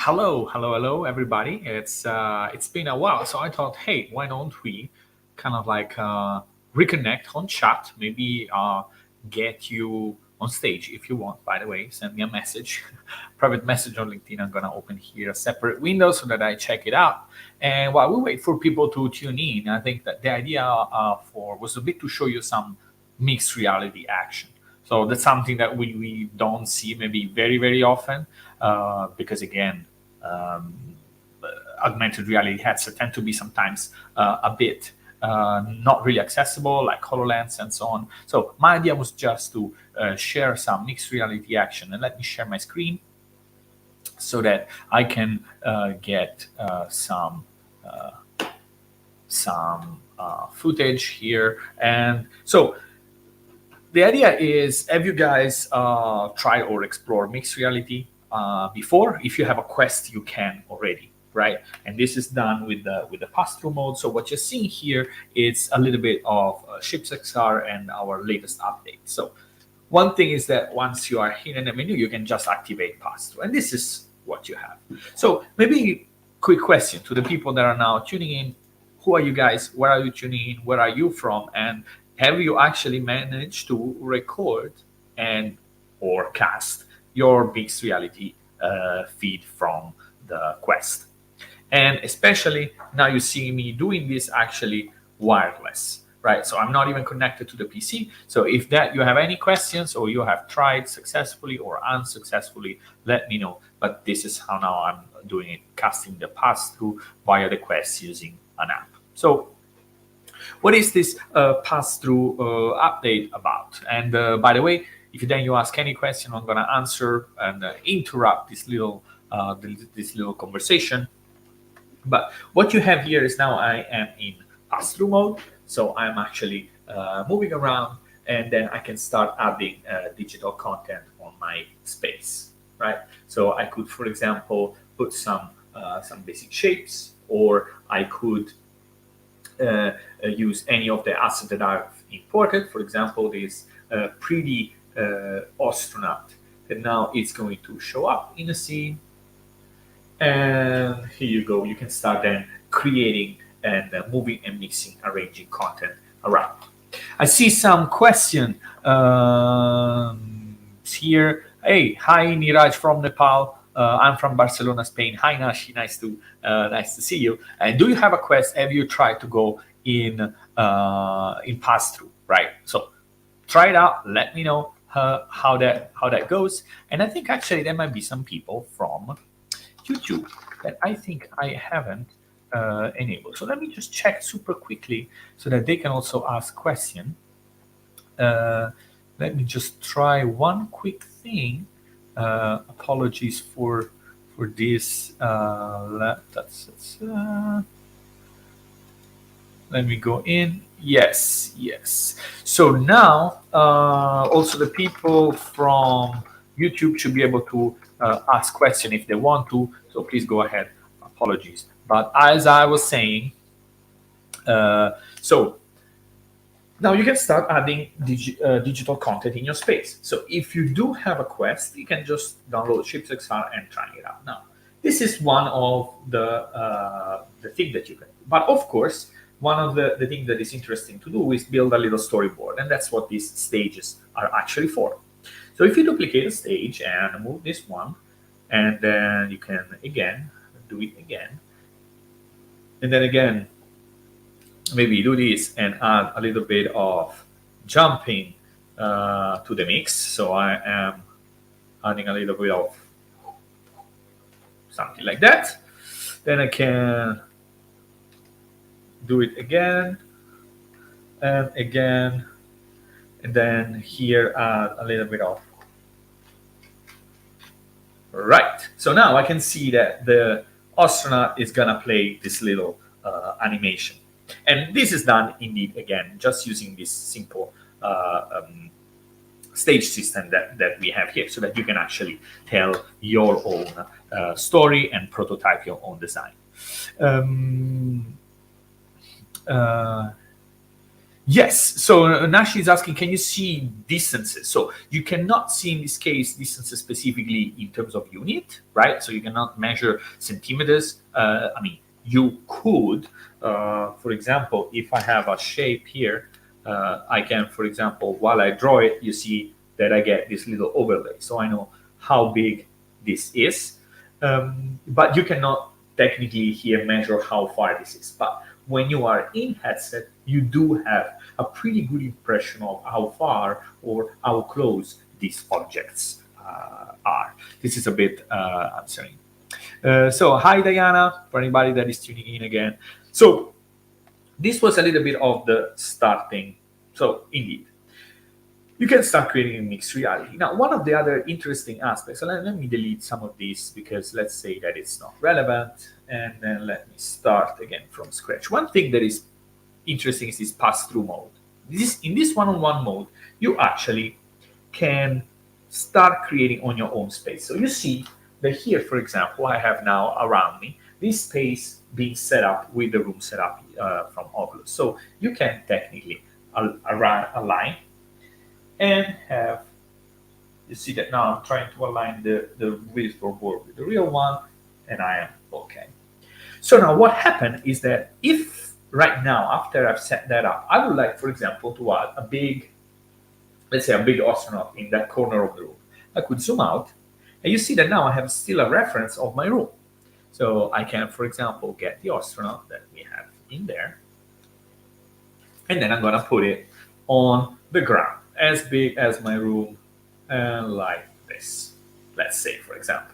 Hello, everybody. It's been a while, so I thought, hey, why don't we kind of like reconnect on chat? Maybe get you on stage if you want. By the way, send me a message, private message on LinkedIn. I'm gonna open here a separate window so that I check it out. And while we wait for people to tune in, I think that the idea for was a bit to show you some mixed reality action. So that's something that we don't see maybe very often because again, um, augmented reality headsets tend to be sometimes a bit not really accessible, like HoloLens and so on. So my idea was just to share some mixed reality action, and let me share my screen so that I can get some footage here. And so the idea is, have you guys tried or explored mixed reality before? If you have a Quest, you can already, right? And this is done with the pass-through mode. So what you're seeing here is a little bit of ShapesXR and our latest update. So one thing is that once you are in the menu, you can just activate pass-through, and this is what you have. So maybe quick question to the people that are now tuning in: who are you guys? Where are you tuning in? Where are you from? And have you actually managed to record and or cast your mixed reality feed from the Quest? And especially now you see me doing this actually wireless, right? So I'm not even connected to the PC. So if that you have any questions or you have tried successfully or unsuccessfully, let me know. But this is how now I'm doing it, casting the pass-through via the Quest using an app. So what is this pass-through update about? And by the way, if then you ask any question, I'm going to answer and interrupt this little conversation. But what you have here is now I am in pass-through mode, so I'm actually moving around, and then I can start adding digital content on my space, right? So I could, for example, put some basic shapes, or I could use any of the assets that I've imported. For example, this pretty astronaut that now it's going to show up in a scene. And here you go. You can start then creating and moving and mixing, arranging content around. I see some question here. Hey, hi Niraj from Nepal. I'm from Barcelona, Spain. Hi Nashi, nice to see you. And do you have a Quest? Have you tried to go in pass through? Right. So try it out. Let me know how that goes. And I think actually there might be some people from YouTube that I think I haven't enabled. So let me just check super quickly so that they can also ask question. Let me just try one quick thing. Apologies for this. Let me go in. Yes. So now also the people from YouTube should be able to ask question if they want to. So please go ahead. Apologies. But as I was saying, so now you can start adding digital content in your space. So if you do have a Quest, you can just download ShapesXR and try it out. Now, this is one of the thing that you can do. But of course, one of the things that is interesting to do is build a little storyboard, and that's what these stages are actually for. So if you duplicate a stage and move this one, and then you can again do it again, and then again maybe do this and add a little bit of jumping to the mix. So I am adding a little bit of something like that. Then I can do it again and again, and then here add a little bit of. Right. So now I can see that the astronaut is gonna play this little animation. And this is done indeed, again, just using this simple stage system that we have here, so that you can actually tell your own story and prototype your own design. Yes. So Nash is asking, can you see distances? So you cannot see in this case distances specifically in terms of unit, right? So you cannot measure centimeters. I mean, you could, for example, if I have a shape here, I can, for example, while I draw it, you see that I get this little overlay. So I know how big this is. But you cannot technically here measure how far this is. But when you are in headset, you do have a pretty good impression of how far or how close these objects are. This is a bit answering. So hi Diana, for anybody that is tuning in again. So this was a little bit of the starting. So indeed, you can start creating in mixed reality. Now, one of the other interesting aspects, so let me delete some of these because let's say that it's not relevant, and then let me start again from scratch. One thing that is interesting is this pass-through mode. In this one-on-one mode, you actually can start creating on your own space. So you see that here, for example, I have now around me this space being set up with the room set up from Oculus. So you can technically align and have, you see that now I'm trying to align the virtual board with the real one, and I am okay. So now what happened is that if right now, after I've set that up, I would like, for example, to add a big, let's say a big astronaut in that corner of the room, I could zoom out, and you see that now I have still a reference of my room. So I can, for example, get the astronaut that we have in there, and then I'm going to put it on the ground, as big as my room, and like this, let's say, for example.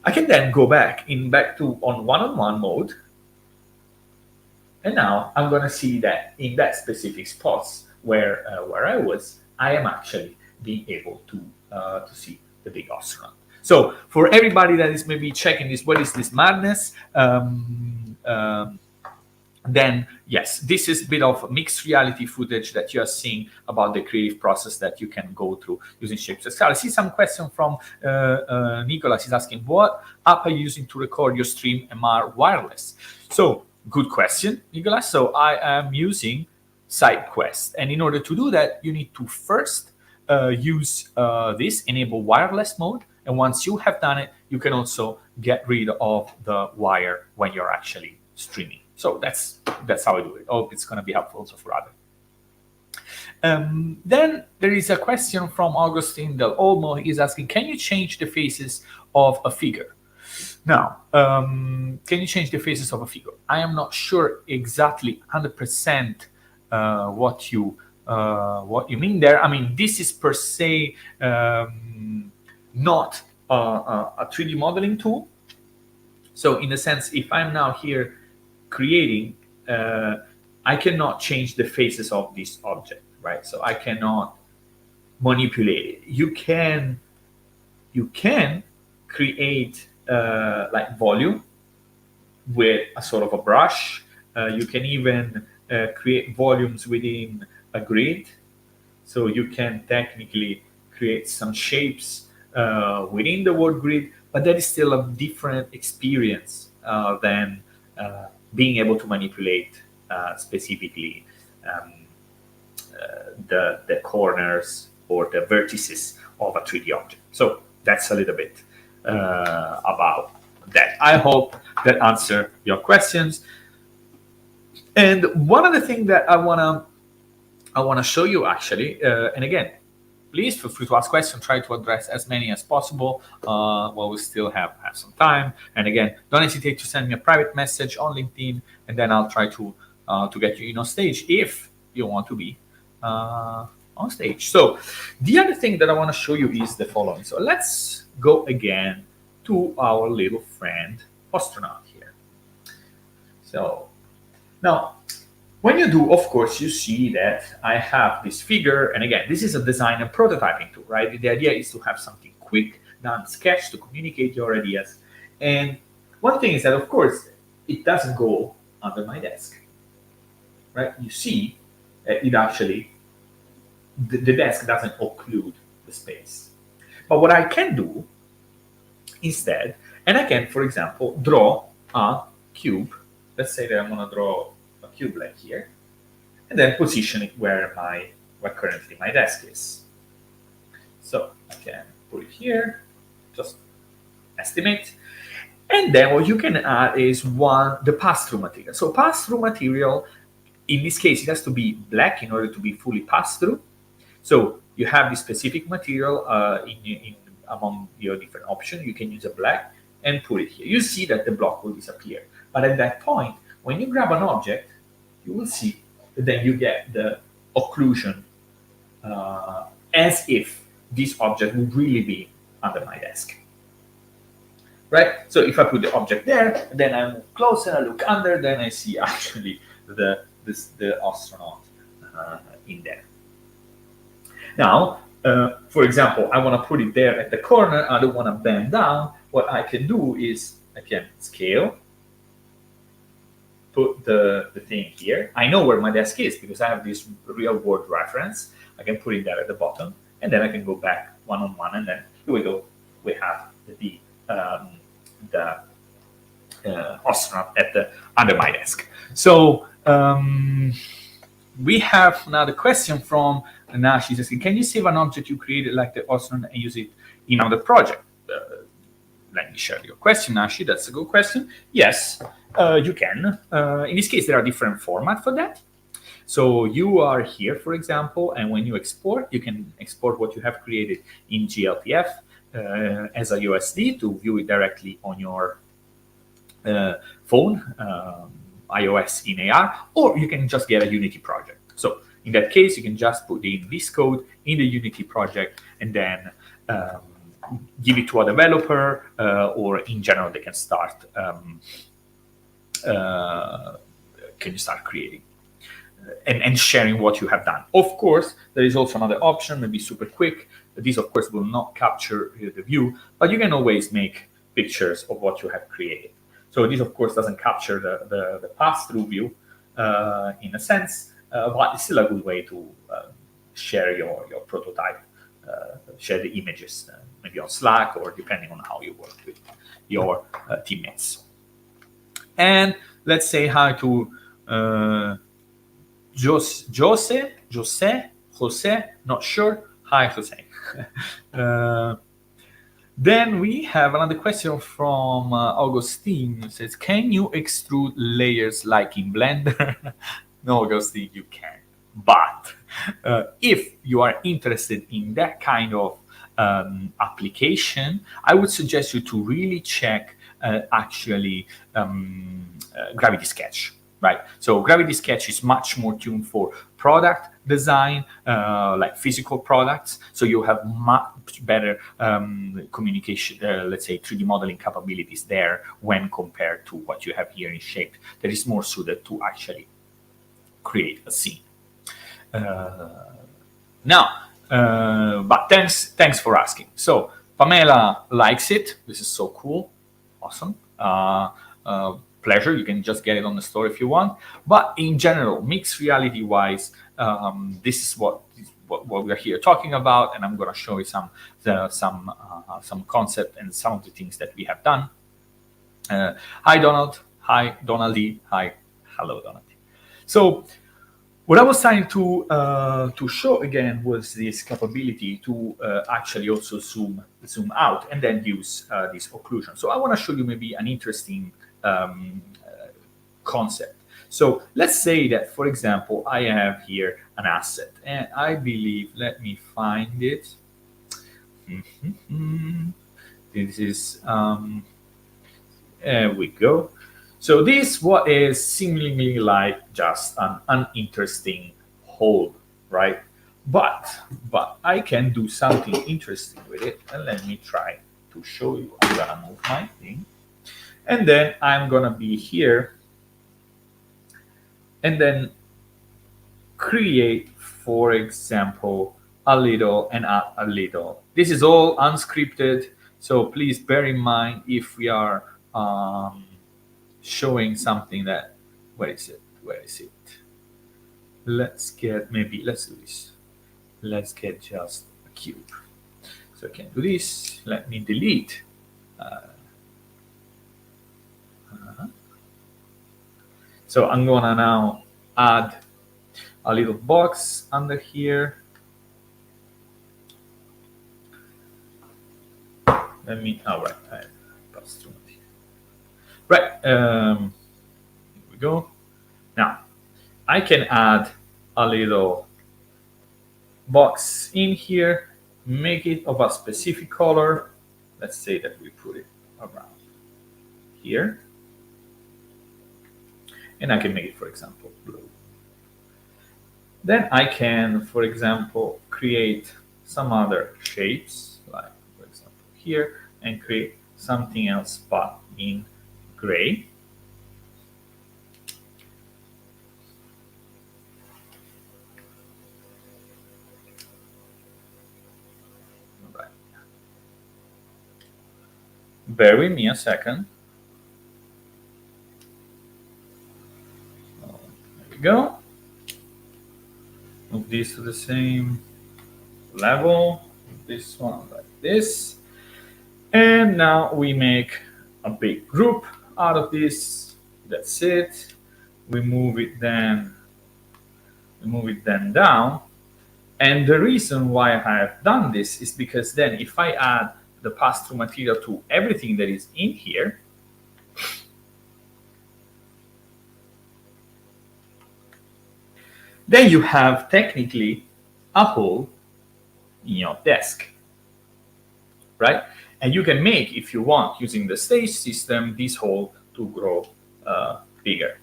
I can then go back to on one-on-one mode, and now I'm going to see that in that specific spots where I was, I am actually being able to see the big astronaut. So for everybody that is maybe checking this, what is this madness? Then yes, this is a bit of mixed reality footage that you are seeing about the creative process that you can go through using ShapesXR. I see some question from Nicholas. He's asking, what app are you using to record your stream MR wireless? So good question, Nicholas. So I am using SideQuest. And in order to do that, you need to first use this enable wireless mode. And once you have done it, you can also get rid of the wire when you're actually streaming. So that's how I do it. Oh, it's going to be helpful also for others. Then there is a question from Augustine Del Olmo. He's asking, can you change the faces of a figure? Now, can you change the faces of a figure? I am not sure exactly 100% what you mean there. I mean, this is per se not a 3D modeling tool. So in a sense, if I'm now here creating, I cannot change the faces of this object, right? So I cannot manipulate it. You can create like volume with a sort of a brush. You can even create volumes within a grid. So you can technically create some shapes within the word grid, but that is still a different experience than being able to manipulate specifically the corners or the vertices of a 3D object. So that's a little bit about that. I hope that answered your questions. And one other thing that I wanna show you actually, and again, please feel free to ask questions. Try to address as many as possible while we still have some time. And again, don't hesitate to send me a private message on LinkedIn, and then I'll try to get you in on stage if you want to be on stage. So the other thing that I want to show you is the following. So let's go again to our little friend astronaut here. So now, when you do, of course, you see that I have this figure. And again, this is a design and prototyping tool, right? The idea is to have something quick, done, sketch to communicate your ideas. And one thing is that, of course, it doesn't go under my desk, right? You see, it actually, the desk doesn't occlude the space. But what I can do instead, and I can, for example, draw a cube. Let's say that I'm going to draw a cube like here. and then position it where currently my desk is. So I can put it here, just estimate. And then what you can add is the pass-through material. So pass-through material, in this case, it has to be black in order to be fully pass-through. So you have this specific material among your different options. You can use a black and put it here. You see that the block will disappear. But at that point, when you grab an object, you will see that then you get the occlusion as if this object would really be under my desk. Right? So if I put the object there, then I move closer, I look under, then I see actually the astronaut in there. Now, for example, I want to put it there at the corner, I don't want to bend down. What I can do is I can scale, put the thing here. I know where my desk is because I have this real world reference. I can put it there at the bottom, and then I can go back one-on-one, and then here we go. We have the astronaut under my desk. So we have now the question from Nashi. Says, can you save an object you created like the astronaut and use it in another project? Let me share your question, Nashi. That's a good question. Yes, you can. In this case, there are different formats for that. So you are here, for example, and when you export, you can export what you have created in GLTF as a USD to view it directly on your phone, iOS in AR, or you can just get a Unity project. So in that case, you can just put in this code in the Unity project and then give it to a developer, or in general, they can start creating and sharing what you have done. Of course, there is also another option, maybe super quick. This, of course, will not capture the view, but you can always make pictures of what you have created. So this, of course, doesn't capture the pass-through view in a sense, but it's still a good way to share your prototype, share the images, maybe on Slack or depending on how you work with your teammates. And let's say hi to Jose, not sure. Hi, Jose. Then we have another question from Augustine. It says, can you extrude layers like in Blender? No, Augustine, you can't. But if you are interested in that kind of application, I would suggest you to really check Gravity Sketch. Right, so Gravity Sketch is much more tuned for product design, like physical products. So you have much better communication, let's say 3D modeling capabilities there when compared to what you have here in Shape. That is more suited to actually create a scene. But thanks for asking. So Pamela likes it. This is so cool, awesome. Pleasure. You can just get it on the store if you want. But in general, mixed reality wise, this is what we're here talking about, and I'm going to show you some concept and some of the things that we have done. Hi Donald. Hi Donaldy. Hi. Hello Donaldy. So what I was trying to show again was this capability to actually also zoom out and then use this occlusion. So I want to show you maybe an interesting concept. So let's say that, for example, I have here an asset, and I believe, let me find it. This is, there we go. So this what is seemingly like just an uninteresting hole, right? But I can do something interesting with it, and let me try to show you. I'm gonna move my thing. And then I'm going to be here and then create, for example, a little and a little. This is all unscripted. So please bear in mind if we are showing something that, where is it? Let's do this. Let's get just a cube. So I can do this. Let me delete. So I'm gonna now add a little box under here. Let me, all right, I passed through it. Right, here we go. Now, I can add a little box in here, make it of a specific color. Let's say that we put it around here. And I can make it, for example, blue. Then I can, for example, create some other shapes, like, for example, here, and create something else but in gray. All right. Bear with me a second. There we go. Move these to the same level. This one like this. And now we make a big group out of this. That's it. We move it then down. And the reason why I have done this is because then if I add the pass-through material to everything that is in here, then you have technically a hole in your desk, right? And you can make, if you want, using the stage system, this hole to grow bigger.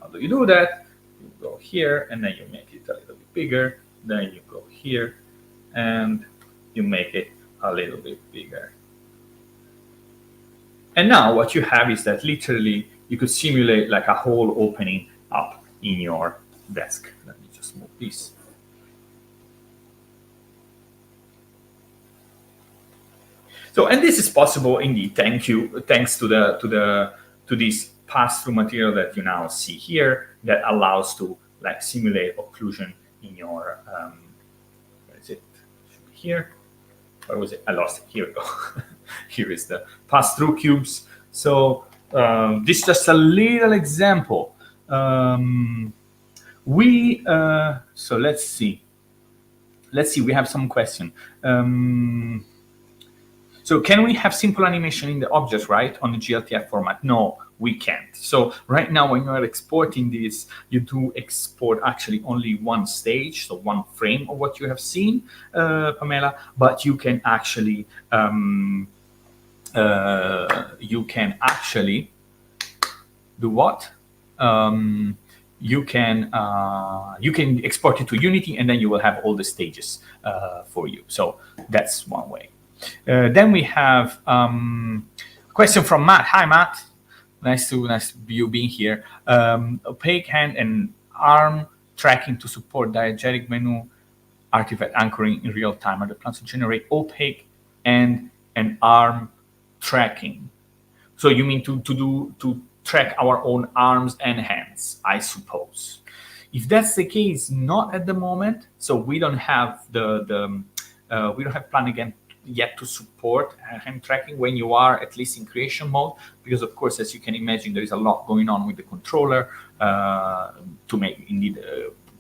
How do you do that? You go here, and then you make it a little bit bigger. Then you go here, and you make it a little bit bigger. And now what you have is that literally you could simulate like a hole opening up in your desk. Let me just move this. So, and this is possible indeed. Thanks to this pass-through material that you now see here that allows to like simulate occlusion in your where is it? Should be here. Where was it? I lost it. Here we go. Here is the pass-through cubes. So this is just a little example. So let's see. We have some question. So can we have simple animation in the object, right, on the GLTF format? No, we can't. So right now, when you are exporting this, you do export actually only one stage, so one frame of what you have seen, Pamela. But you can actually do what? You can export it to Unity, and then you will have all the stages for you. So that's one way. Then we have a question from Matt. Hi, Matt. Nice you being here. Opaque hand and arm tracking to support diegetic menu artifact anchoring in real time. Are the plans to generate opaque and arm tracking? So you mean to track our own arms and hands, I suppose. If that's the case, not at the moment. So we don't have we don't have plan again yet to support hand tracking when you are at least in creation mode, because of course, as you can imagine, there is a lot going on with the controller to make indeed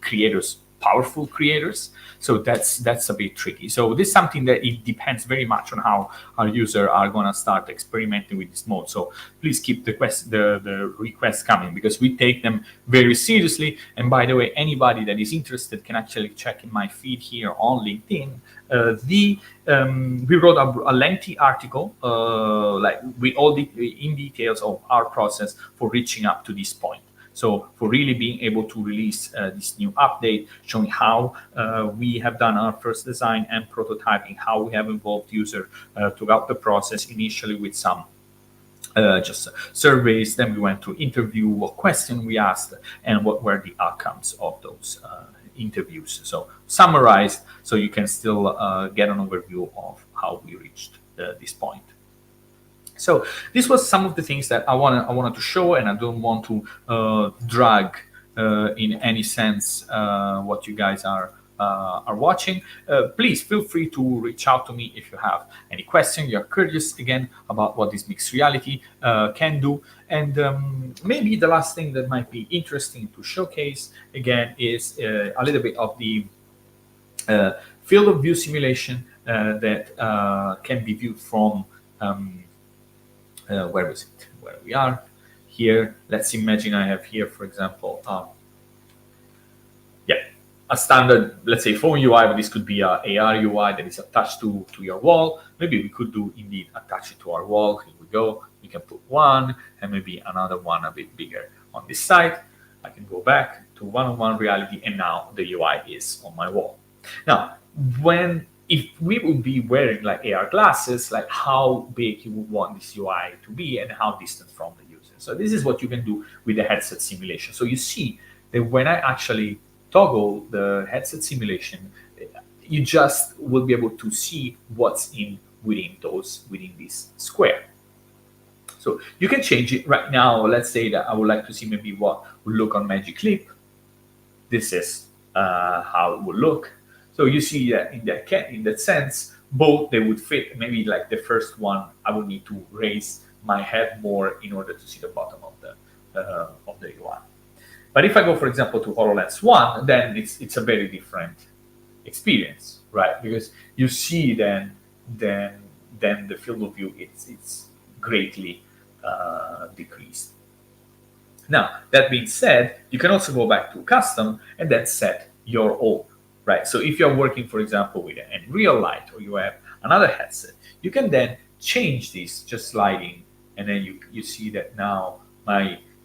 creators powerful creators. So that's a bit tricky. So this is something that it depends very much on how our users are going to start experimenting with this mode. So please keep the requests coming, because we take them very seriously. And by the way, anybody that is interested can actually check in my feed here on LinkedIn. We wrote a lengthy article like with all the in details of our process for reaching up to this point. So for really being able to release this new update, showing how we have done our first design and prototyping, how we have involved users throughout the process, initially with some just surveys, then we went to interview, what question we asked, and what were the outcomes of those interviews. So summarized, so you can still get an overview of how we reached this point. So this was some of the things that I wanted to show, and I don't want to drag in any sense what you guys are are watching. Please feel free to reach out to me if you have any questions. You're curious again about what this mixed reality can do. And maybe the last thing that might be interesting to showcase again is a little bit of the field of view simulation that can be viewed from where is it? Where we are here. Let's imagine I have here, for example, a standard, let's say, phone UI, but this could be a AR UI that is attached to your wall. Maybe we could do indeed attach it to our wall. Here we go. We can put one and maybe another one a bit bigger on this side. I can go back to one-on-one reality, and now the UI is on my wall. Now, if we would be wearing like AR glasses, like how big you would want this UI to be and how distant from the user. So this is what you can do with the headset simulation. So you see that when I actually toggle the headset simulation, you just will be able to see what's within this square. So you can change it right now. Let's say that I would like to see maybe what would look on Magic Leap. This is how it would look. So you see that in that sense, both they would fit. Maybe like the first one, I would need to raise my head more in order to see the bottom of the UI. But if I go, for example, to HoloLens 1, then it's a very different experience, right? Because you see then the field of view it's greatly decreased. Now, that being said, you can also go back to custom and then set your own, right? So if you're working, for example, with an real light or you have another headset, you can then change this just sliding, and then you see that now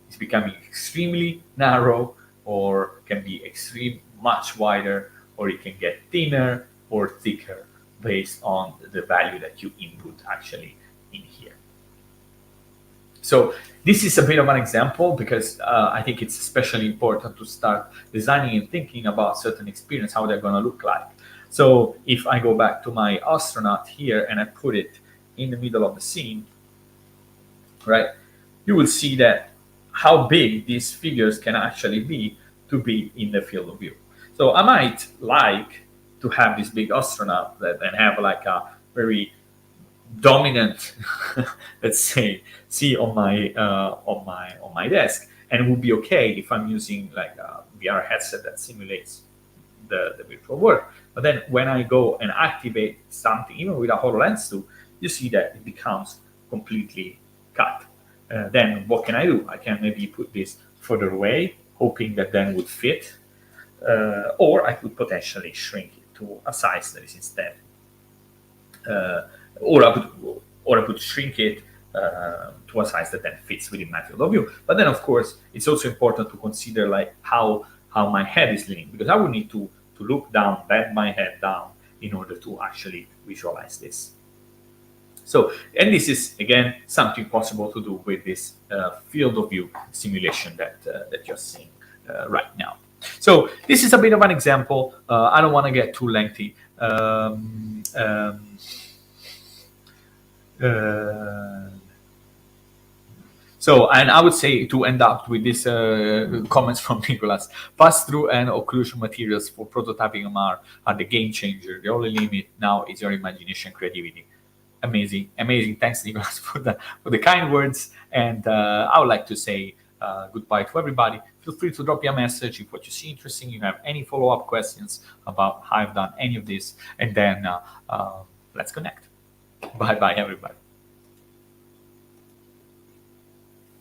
it's becoming extremely narrow, or can be much wider, or it can get thinner or thicker based on the value that you input actually in here. So this is a bit of an example because I think it's especially important to start designing and thinking about certain experience, how they're going to look like. So if I go back to my astronaut here and I put it in the middle of the scene, right, you will see that how big these figures can actually be to be in the field of view. So I might like to have this big astronaut and have like a very dominant, let's say, see on my desk, and it would be okay if I'm using like a VR headset that simulates the virtual world. But then when I go and activate something, even with a HoloLens 2, you see that it becomes completely cut. Then what can I do? I can maybe put this further away, hoping that then would fit, or I could potentially shrink it to a size that is instead, or I could shrink it to a size that then fits within my field of view. But then, of course, it's also important to consider like how my head is leaning, because I would need to look down, bend my head down in order to actually visualize this. So, and this is, again, something possible to do with this field of view simulation that you're seeing right now. So this is a bit of an example. I don't want to get too lengthy. So, and I would say to end up with this comments from Nicholas: pass-through and occlusion materials for prototyping MR are the game changer. The only limit now is your imagination, creativity. Amazing. Thanks, Nicholas, for the kind words. And I would like to say goodbye to everybody. Feel free to drop me a message if what you see interesting, you have any follow-up questions about how I've done any of this, and then let's connect. Bye, everybody.